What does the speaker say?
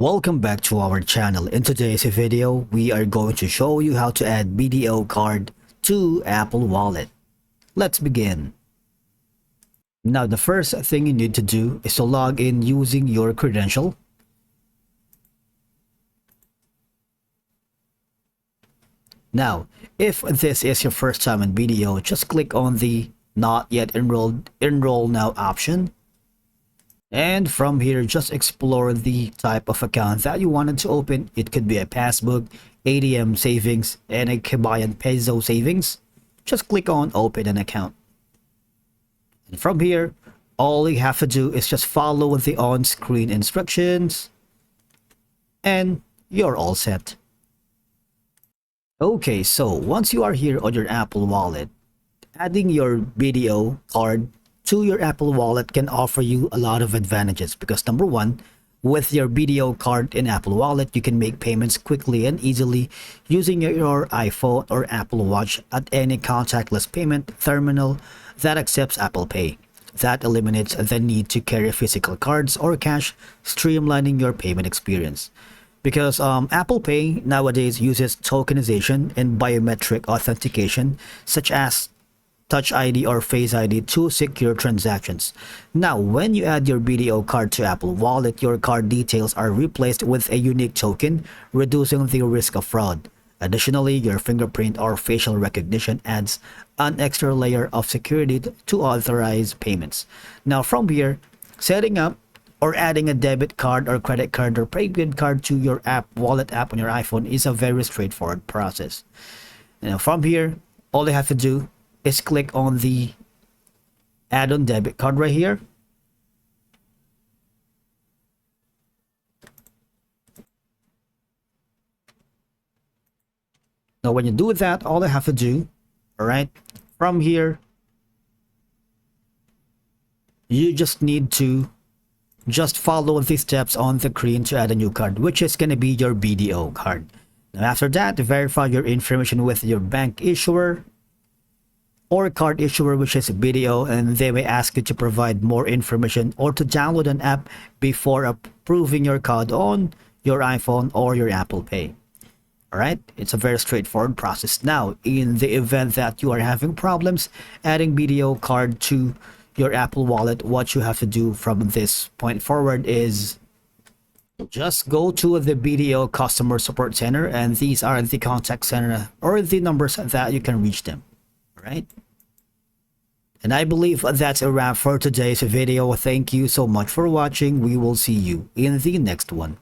Welcome back to our channel. In today's video, we are going to show you how to add BDO card to Apple Wallet. Let's begin. Now, the first thing you need to do is to log in using your credential. Now, if this is your first time in BDO, just click on the Not Yet Enrolled Enroll Now option. And from here, just explore the type of account that you wanted to open. It could be a passbook, ATM savings, and a Kabayan peso savings. Just click on open an account. And from here, all you have to do is just follow the on-screen instructions and you're all set. Okay, so once you are here on your Apple Wallet, adding your BDO card to your Apple Wallet can offer you a lot of advantages because number one, with your BDO card in Apple Wallet, you can make payments quickly and easily using your iPhone or Apple Watch at any contactless payment terminal that accepts Apple Pay. That eliminates the need to carry physical cards or cash, streamlining your payment experience. Because Apple Pay nowadays uses tokenization and biometric authentication such as Touch ID or Face ID to secure transactions. Now, when you add your BDO card to Apple Wallet, your card details are replaced with a unique token, reducing the risk of fraud. Additionally, your fingerprint or facial recognition adds an extra layer of security to authorize payments. Now, from here, setting up or adding a debit card or credit card or prepaid card to your wallet app on your iPhone is a very straightforward process. Now, from here, all you have to do is click on the add-on debit card right here. Now, when you do that, all you have to do, all right, from here, you just need to just follow the steps on the screen to add a new card, which is going to be your BDO card. Now, after that, verify your information with your bank issuer or card issuer, which is BDO, and they may ask you to provide more information or to download an app before approving your card on your iPhone or your Apple Pay. All right, it's a very straightforward process. Now, in the event that you are having problems adding BDO card to your Apple Wallet, what you have to do from this point forward is just go to the BDO customer support center, and these are the contact center or the numbers that you can reach them. Right? And I believe that's a wrap for today's video. Thank you so much for watching. We will see you in the next one.